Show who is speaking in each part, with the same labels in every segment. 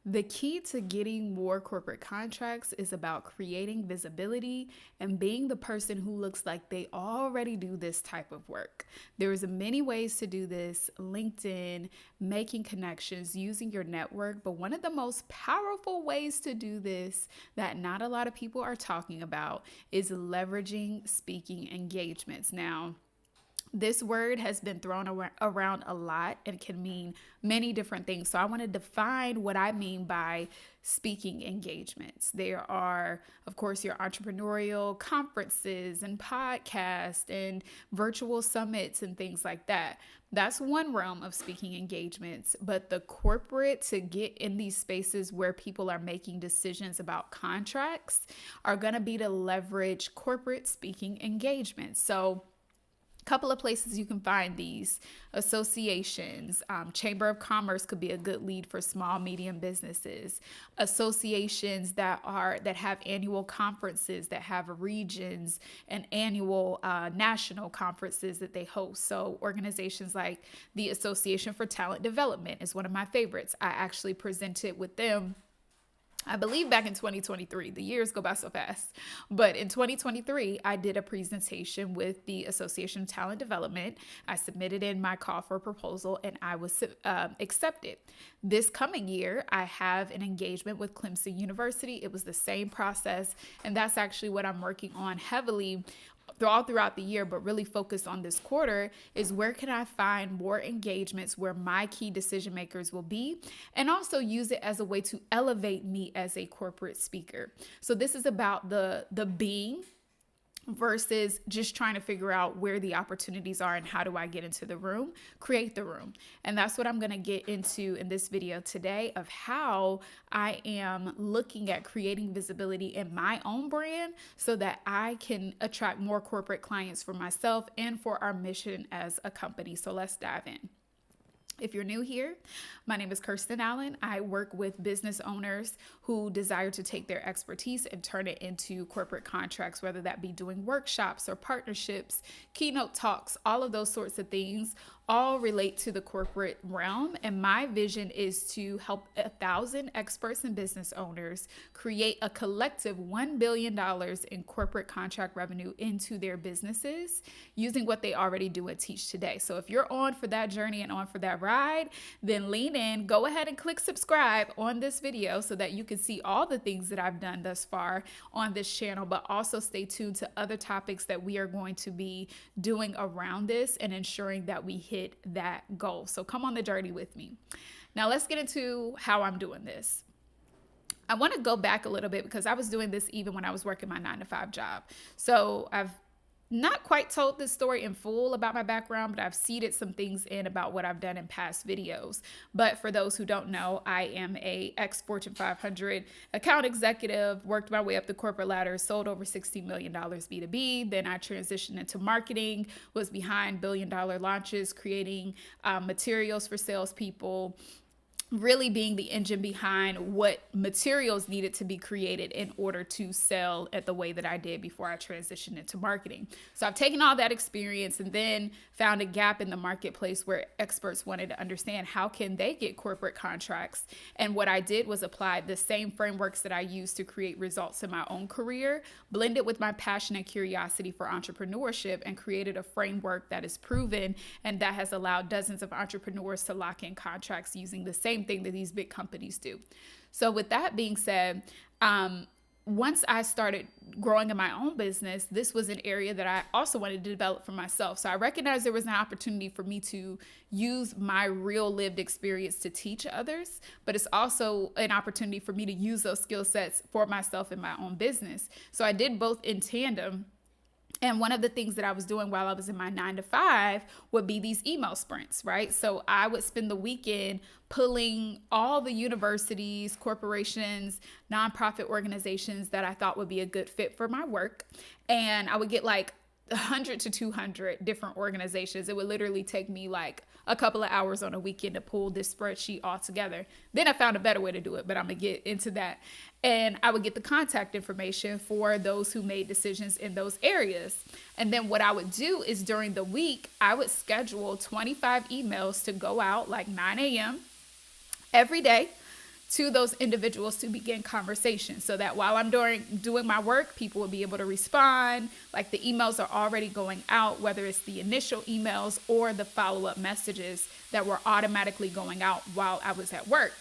Speaker 1: The key to getting more corporate contracts is about creating visibility and being the person who looks like they already do this type of work. There's many ways to do this: LinkedIn, making connections, using your network, but one of the most powerful ways to do this that not a lot of people are talking about is leveraging speaking engagements. Now, this word has been thrown around a lot and can mean many different things. So I want to define what I mean by speaking engagements. There are, of course, your entrepreneurial conferences and podcasts and virtual summits and things like that. That's one realm of speaking engagements. But the corporate, to get in these spaces where people are making decisions about contracts, are going to be to leverage corporate speaking engagements. So couple of places you can find these: associations. Chamber of Commerce could be a good lead for small medium businesses. Associations that have annual conferences, that have regions and annual national conferences that they host. So organizations like the Association for Talent Development is one of my favorites. I actually presented with them, I believe, back in 2023. The years go by so fast. But in 2023, I did a presentation with the Association of Talent Development. I submitted in my call for proposal and I was accepted. This coming year, I have an engagement with Clemson University. It was the same process. And that's actually what I'm working on heavily throughout the year, but really focused on this quarter, is where can I find more engagements where my key decision makers will be, and also use it as a way to elevate me as a corporate speaker. So this is about the being versus just trying to figure out where the opportunities are and how do I get into the room, create the room. And that's what I'm going to get into in this video today, of how I am looking at creating visibility in my own brand so that I can attract more corporate clients for myself and for our mission as a company. So let's dive in. If you're new here, my name is Kirsten Allen. I work with business owners who desire to take their expertise and turn it into corporate contracts, whether that be doing workshops or partnerships, keynote talks, all of those sorts of things all relate to the corporate realm. And my vision is to help 1,000 experts and business owners create a collective $1 billion in corporate contract revenue into their businesses using what they already do and teach today. So if you're on for that journey and on for that ride, then lean in, go ahead and click subscribe on this video so that you can see all the things that I've done thus far on this channel, but also stay tuned to other topics that we are going to be doing around this and ensuring that we hit that goal. So come on the journey with me. Now let's get into how I'm doing this. I want to go back a little bit because I was doing this even when I was working my 9-to-5 job. So I've not quite told this story in full about my background, but I've seeded some things in about what I've done in past videos. But for those who don't know, I am a ex-Fortune 500 account executive, worked my way up the corporate ladder, sold over $60 million B2B. Then I transitioned into marketing, was behind billion-dollar launches, creating materials for salespeople, really being the engine behind what materials needed to be created in order to sell at the way that I did before I transitioned into marketing. So I've taken all that experience and then found a gap in the marketplace where experts wanted to understand how can they get corporate contracts. And what I did was apply the same frameworks that I used to create results in my own career, blended with my passion and curiosity for entrepreneurship, and created a framework that is proven and that has allowed dozens of entrepreneurs to lock in contracts using the same thing that these big companies do. So with that being said, once I started growing in my own business, this was an area that I also wanted to develop for myself. So I recognized there was an opportunity for me to use my real lived experience to teach others, but it's also an opportunity for me to use those skill sets for myself in my own business. So I did both in tandem. And one of the things that I was doing while I was in my 9-to-5 would be these email sprints, right? So I would spend the weekend pulling all the universities, corporations, nonprofit organizations that I thought would be a good fit for my work. And I would get like 100 to 200 different organizations. It would literally take me like a couple of hours on a weekend to pull this spreadsheet all together. Then I found a better way to do it, but I'm gonna get into that. And I would get the contact information for those who made decisions in those areas. And then what I would do is during the week, I would schedule 25 emails to go out like 9 a.m. every day to those individuals to begin conversations, so that while I'm doing my work, people will be able to respond. Like the emails are already going out, whether it's the initial emails or the follow-up messages that were automatically going out while I was at work.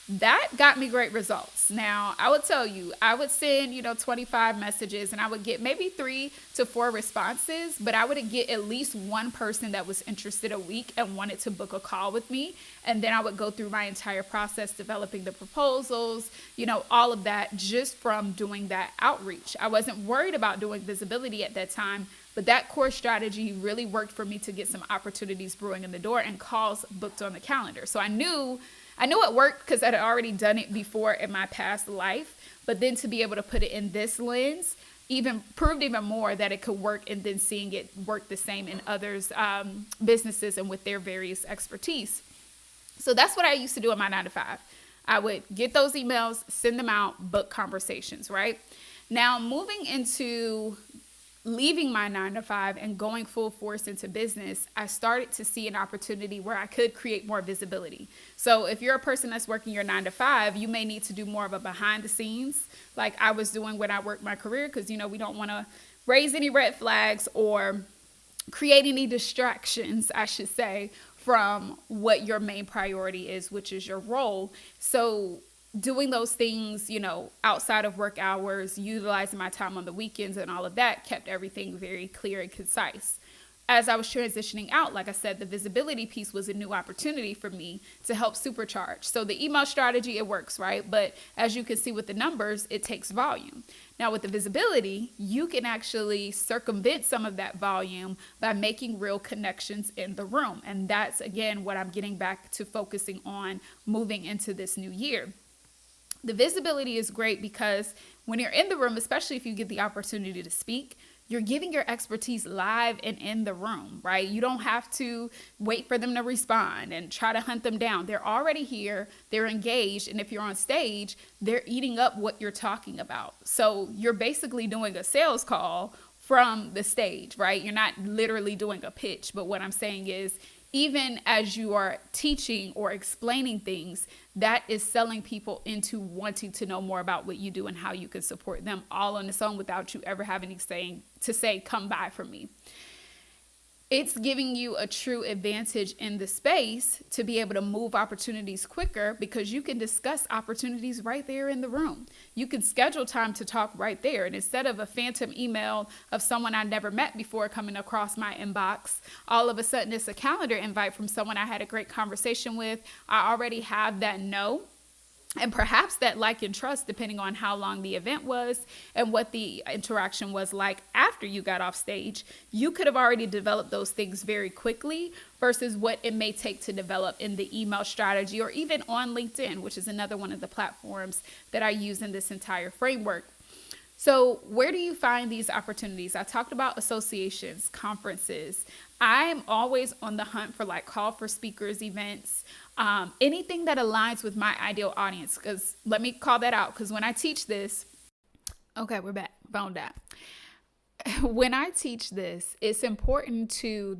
Speaker 1: That got me great results. Now, I would tell you, I would send, 25 messages and I would get maybe 3 to 4 responses, but I would get at least one person that was interested a week and wanted to book a call with me. And then I would go through my entire process, developing the proposals, all of that just from doing that outreach. I wasn't worried about doing visibility at that time, but that core strategy really worked for me to get some opportunities brewing in the door and calls booked on the calendar. So I knew it worked because I had already done it before in my past life, but then to be able to put it in this lens proved even more that it could work, and then seeing it work the same in others' businesses and with their various expertise. So that's what I used to do in my 9-to-5. I would get those emails, send them out, book conversations, right? Now, moving into leaving my 9-to-5 and going full force into business, I started to see an opportunity where I could create more visibility. So if you're a person that's working your 9-to-5, you may need to do more of a behind the scenes, like I was doing when I worked my career, because, we don't want to raise any red flags or create any distractions, I should say, from what your main priority is, which is your role. So doing those things, outside of work hours, utilizing my time on the weekends and all of that kept everything very clear and concise. As I was transitioning out, like I said, the visibility piece was a new opportunity for me to help supercharge. So the email strategy, it works, right? But as you can see with the numbers, it takes volume. Now with the visibility, you can actually circumvent some of that volume by making real connections in the room. And that's, again, what I'm getting back to focusing on moving into this new year. The visibility is great because when you're in the room, especially if you get the opportunity to speak, you're giving your expertise live and in the room, right? You don't have to wait for them to respond and try to hunt them down. They're already here, they're engaged, and if you're on stage, they're eating up what you're talking about. So you're basically doing a sales call from the stage, right? You're not literally doing a pitch, but what I'm saying is, even as you are teaching or explaining things, that is selling people into wanting to know more about what you do and how you can support them all on its own without you ever having to say, come buy from me. It's giving you a true advantage in the space to be able to move opportunities quicker because you can discuss opportunities right there in the room. You can schedule time to talk right there. And instead of a phantom email of someone I never met before coming across my inbox, all of a sudden it's a calendar invite from someone I had a great conversation with. I already have that know. And perhaps that like and trust, depending on how long the event was and what the interaction was like after you got off stage, you could have already developed those things very quickly versus what it may take to develop in the email strategy or even on LinkedIn, which is another one of the platforms that I use in this entire framework. So where do you find these opportunities? I talked about associations, conferences. I'm always on the hunt for call for speakers events, anything that aligns with my ideal audience. Because let me call that out. Because when I teach this, okay, we're back, phone down. When I teach this, it's important to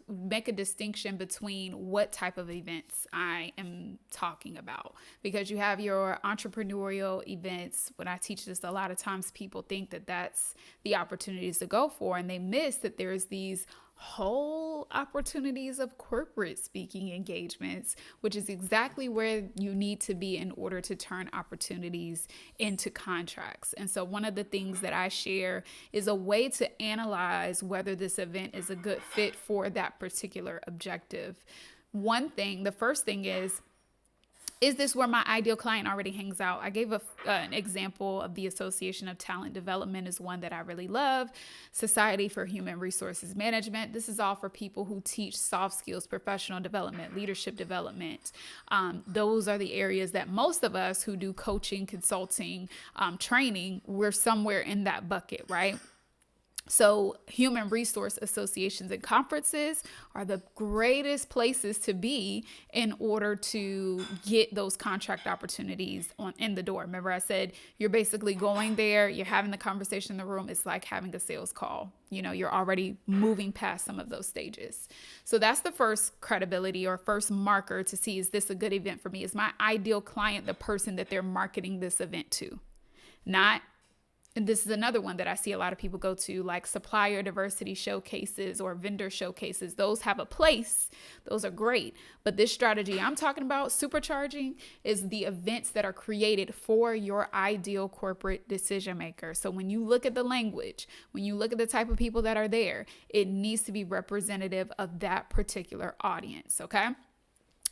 Speaker 1: make a distinction between what type of events I am talking about, because you have your entrepreneurial events. When I teach this, a lot of times people think that that's the opportunities to go for, and they miss that there's these whole opportunities of corporate speaking engagements, which is exactly where you need to be in order to turn opportunities into contracts. And so one of the things that I share is a way to analyze whether this event is a good fit for that particular objective. The first thing is this where my ideal client already hangs out? I gave an example of the Association of Talent Development is one that I really love. Society for Human Resources Management. This is all for people who teach soft skills, professional development, leadership development. Those are the areas that most of us who do coaching, consulting, training, we're somewhere in that bucket, right? So human resource associations and conferences are the greatest places to be in order to get those contract opportunities in the door. Remember I said you're basically going there, you're having the conversation in the room. It's like having a sales call. You're already moving past some of those stages. So that's the first credibility or first marker to see, is this a good event for me? Is my ideal client the person that they're marketing this event to? Not And this is another one that I see a lot of people go to, like supplier diversity showcases or vendor showcases. Those have a place. Those are great. But this strategy I'm talking about, supercharging, is the events that are created for your ideal corporate decision maker. So when you look at the language, when you look at the type of people that are there, it needs to be representative of that particular audience, okay?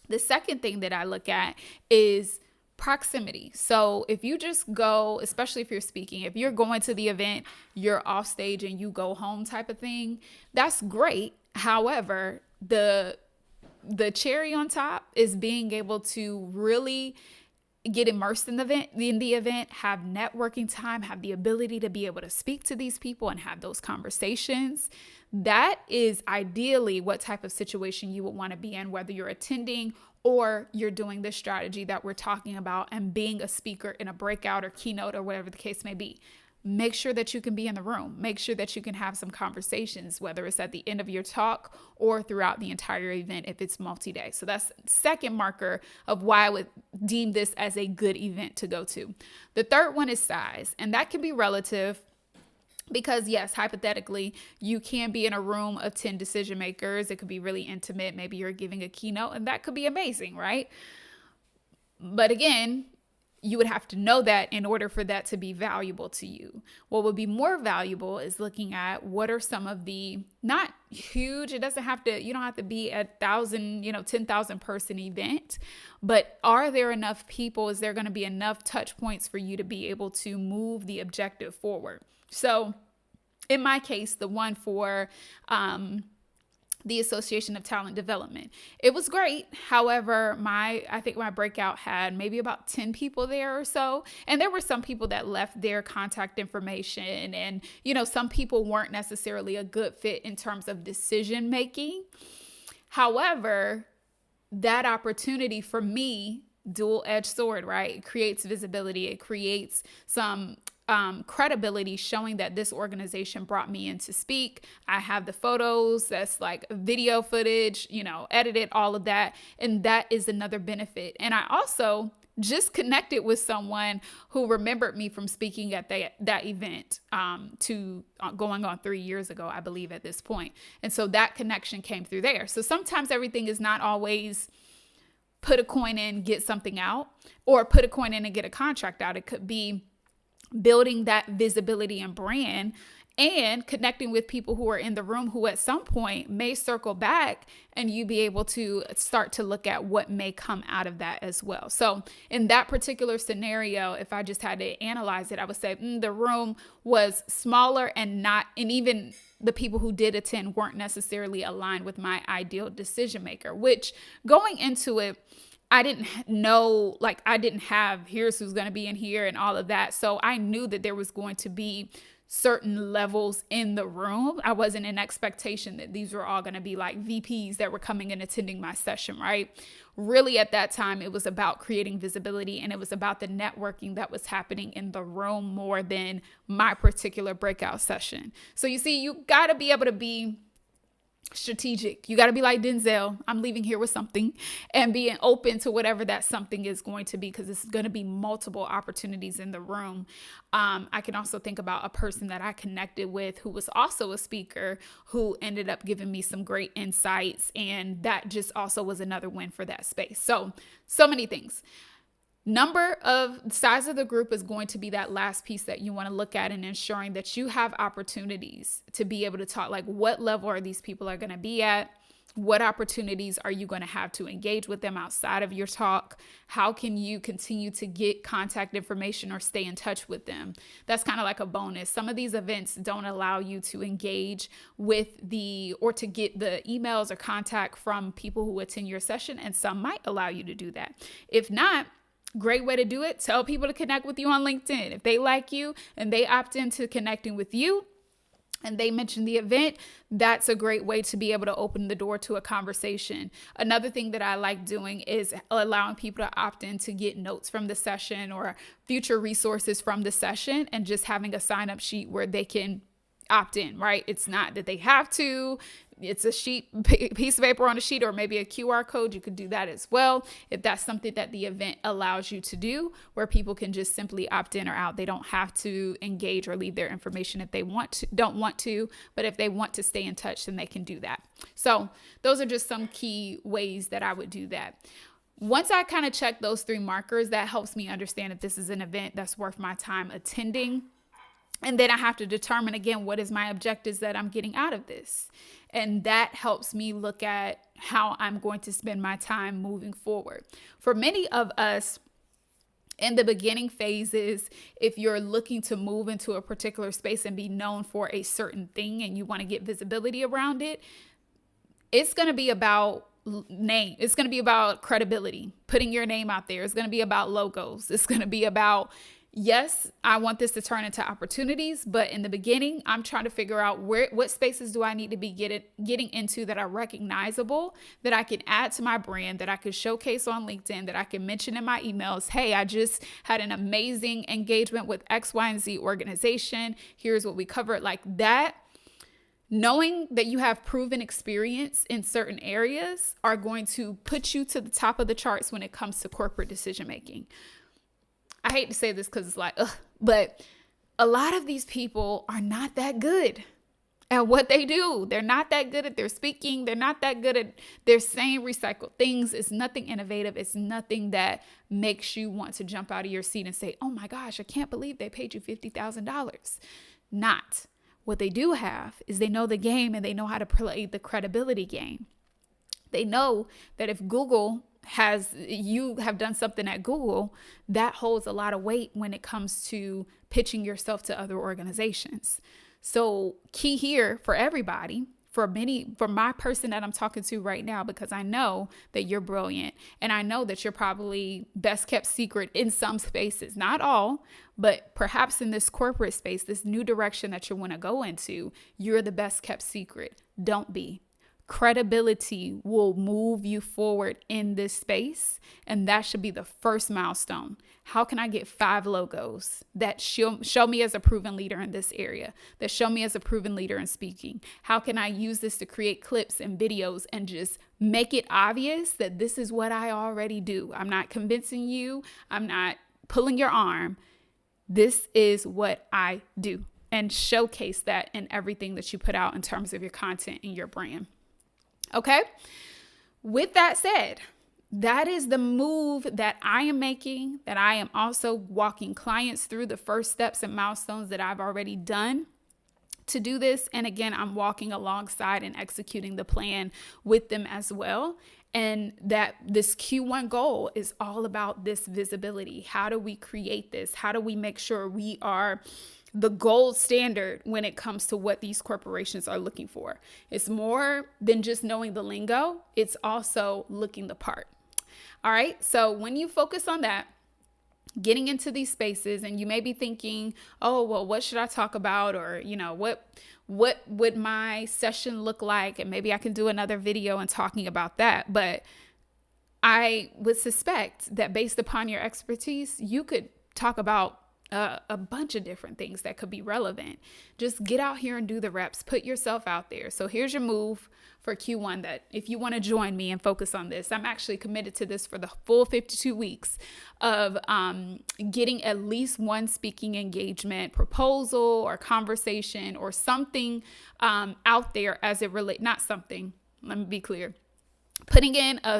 Speaker 1: The second thing that I look at is proximity. So if you just go, especially if you're speaking, if you're going to the event, you're off stage and you go home type of thing, that's great. However, the cherry on top is being able to really get immersed in the event, have networking time, have the ability to be able to speak to these people and have those conversations. That is ideally what type of situation you would want to be in, whether you're attending or you're doing this strategy that we're talking about and being a speaker in a breakout or keynote or whatever the case may be. Make sure that you can be in the room. Make sure that you can have some conversations, whether it's at the end of your talk or throughout the entire event if it's multi-day. So that's the second marker of why I would deem this as a good event to go to. The third one is size, and that can be relative. Because yes, hypothetically, you can be in a room of 10 decision makers. It could be really intimate. Maybe you're giving a keynote and that could be amazing, right? But again, you would have to know that in order for that to be valuable to you. What would be more valuable is looking at what are some of the, not huge, you don't have to be a 1,000, 10,000 person event, but are there enough people? Is there going to be enough touch points for you to be able to move the objective forward? So in my case, the one for the Association of Talent Development, it was great. However, I think my breakout had maybe about 10 people there or so. And there were some people that left their contact information, and, some people weren't necessarily a good fit in terms of decision making. However, that opportunity for me, dual-edged sword, right? It creates visibility. It creates some credibility, showing that this organization brought me in to speak. I have the photos, that's like video footage, edited, all of that. And that is another benefit. And I also just connected with someone who remembered me from speaking at that event going on 3 years ago, I believe at this point. And so that connection came through there. So sometimes everything is not always put a coin in, get something out, or put a coin in and get a contract out. It could be building that visibility and brand and connecting with people who are in the room who at some point may circle back, and you be able to start to look at what may come out of that as well. So in that particular scenario, if I just had to analyze it, I would say the room was smaller and even the people who did attend weren't necessarily aligned with my ideal decision maker, which going into it, I didn't know, I didn't have here's who's going to be in here and all of that. So I knew that there was going to be certain levels in the room. I wasn't in expectation that these were all going to be like VPs that were coming and attending my session, right? Really at that time, it was about creating visibility, and it was about the networking that was happening in the room more than my particular breakout session. So you see, you got to be able to be strategic. You got to be like Denzel. I'm leaving here with something, and being open to whatever that something is going to be, because it's going to be multiple opportunities in the room. I can also think about a person that I connected with who was also a speaker, who ended up giving me some great insights, and that just also was another win for that space. So many things. Size of the group is going to be that last piece that you want to look at, and ensuring that you have opportunities to be able to talk, like what level are these people are going to be at? What opportunities are you going to have to engage with them outside of your talk? How can you continue to get contact information or stay in touch with them? That's kind of like a bonus. Some of these events don't allow you to engage with or to get the emails or contact from people who attend your session, and some might allow you to do that. If not, great way to do it, tell people to connect with you on LinkedIn. If they like you and they opt into connecting with you, and they mention the event, that's a great way to be able to open the door to a conversation. Another thing that I like doing is allowing people to opt in to get notes from the session or future resources from the session, and just having a sign up sheet where they can opt in, right? It's not that they have to. It's a piece of paper on a sheet, or maybe a QR code. You could do that as well if that's something that the event allows you to do, where people can just simply opt in or out. They don't have to engage or leave their information if they don't want to, but if they want to stay in touch, then they can do that. So those are just some key ways that I would do that. Once I kind of check those 3 markers, that helps me understand if this is an event that's worth my time attending. And then I have to determine, again, what is my objectives that I'm getting out of this? And that helps me look at how I'm going to spend my time moving forward. For many of us, in the beginning phases, if you're looking to move into a particular space and be known for a certain thing and you want to get visibility around it, it's going to be about name. It's going to be about credibility, putting your name out there. It's going to be about logos. It's going to be about, yes, I want this to turn into opportunities, but in the beginning, I'm trying to figure out what spaces do I need to be getting into that are recognizable, that I can add to my brand, that I could showcase on LinkedIn, that I can mention in my emails. Hey, I just had an amazing engagement with X, Y, and Z organization. Here's what we covered. Like that. Knowing that you have proven experience in certain areas are going to put you to the top of the charts when it comes to corporate decision making. I hate to say this because it's like, ugh, but a lot of these people are not that good at what they do. They're not that good at their speaking. They're not that good at their saying recycled things. It's nothing innovative. It's nothing that makes you want to jump out of your seat and say, oh my gosh, I can't believe they paid you $50,000. Not. What they do have is they know the game, and they know how to play the credibility game. They know that if you have done something at Google, that holds a lot of weight when it comes to pitching yourself to other organizations. So key here for everybody, for my person that I'm talking to right now, because I know that you're brilliant, and I know that you're probably best kept secret in some spaces, not all, but perhaps in this corporate space, this new direction that you want to go into, you're the best kept secret. Don't be. Credibility will move you forward in this space, and that should be the first milestone. How can I get 5 logos that show me as a proven leader in this area, that show me as a proven leader in speaking? How can I use this to create clips and videos and just make it obvious that this is what I already do? I'm not convincing you. I'm not pulling your arm. This is what I do, and showcase that in everything that you put out in terms of your content and your brand. Okay. With that said, that is the move that I am making, that I am also walking clients through the first steps and milestones that I've already done to do this. And again, I'm walking alongside and executing the plan with them as well. And that this Q1 goal is all about this visibility. How do we create this? How do we make sure we are the gold standard when it comes to what these corporations are looking for? It's more than just knowing the lingo. It's also looking the part. All right. So when you focus on that, getting into these spaces, and you may be thinking, oh, well, what should I talk about? Or, what would my session look like? And maybe I can do another video and talking about that. But I would suspect that based upon your expertise, you could talk about a bunch of different things that could be relevant. Just get out here and do the reps, put yourself out there. So here's your move for Q1, that if you want to join me and focus on this, I'm actually committed to this for the full 52 weeks of getting at least one speaking engagement proposal or conversation or something out there as it relates, not something, let me be clear,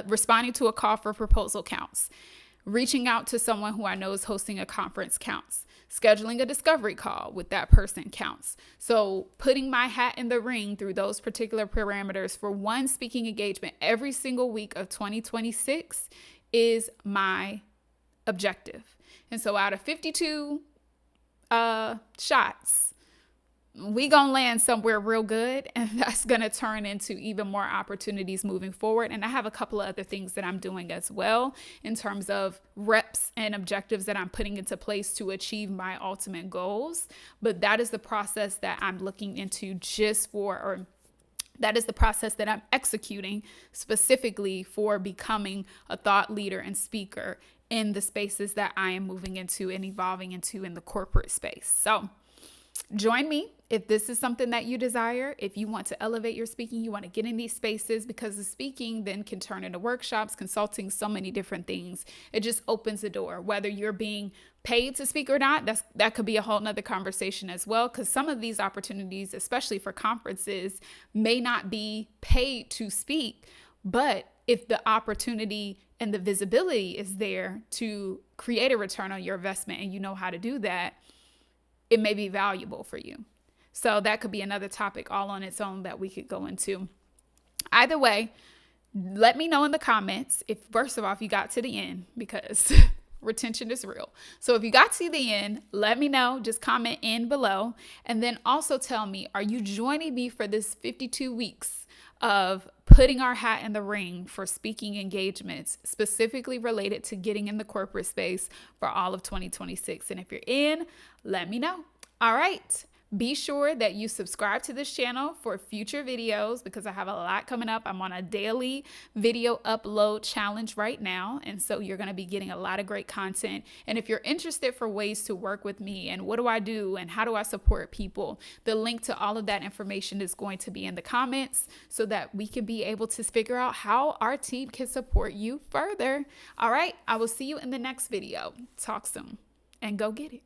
Speaker 1: responding to a call for proposal counts. Reaching out to someone who I know is hosting a conference counts. Scheduling a discovery call with that person counts. So putting my hat in the ring through those particular parameters for one speaking engagement every single week of 2026 is my objective. And so out of 52 shots, we gonna land somewhere real good, and that's gonna turn into even more opportunities moving forward. And I have a couple of other things that I'm doing as well in terms of reps and objectives that I'm putting into place to achieve my ultimate goals. But that is the process that I'm looking into that is the process that I'm executing specifically for becoming a thought leader and speaker in the spaces that I am moving into and evolving into in the corporate space. So join me if this is something that you desire. If you want to elevate your speaking, you want to get in these spaces, because the speaking then can turn into workshops, consulting, so many different things. It just opens the door. Whether you're being paid to speak or not, that could be a whole nother conversation as well, because some of these opportunities, especially for conferences, may not be paid to speak. But if the opportunity and the visibility is there to create a return on your investment, and you know how to do that, it may be valuable for you. So that could be another topic all on its own that we could go into. Either way, let me know in the comments if, first of all, if you got to the end, because retention is real. So if you got to the end, let me know. Just comment in below. And then also tell me, are you joining me for this 52 weeks of putting our hat in the ring for speaking engagements, specifically related to getting in the corporate space for all of 2026? And if you're in, let me know. All right. Be sure that you subscribe to this channel for future videos, because I have a lot coming up. I'm on a daily video upload challenge right now. And so you're going to be getting a lot of great content. And if you're interested for ways to work with me and what do I do and how do I support people, the link to all of that information is going to be in the comments, so that we can be able to figure out how our team can support you further. All right. I will see you in the next video. Talk soon and go get it.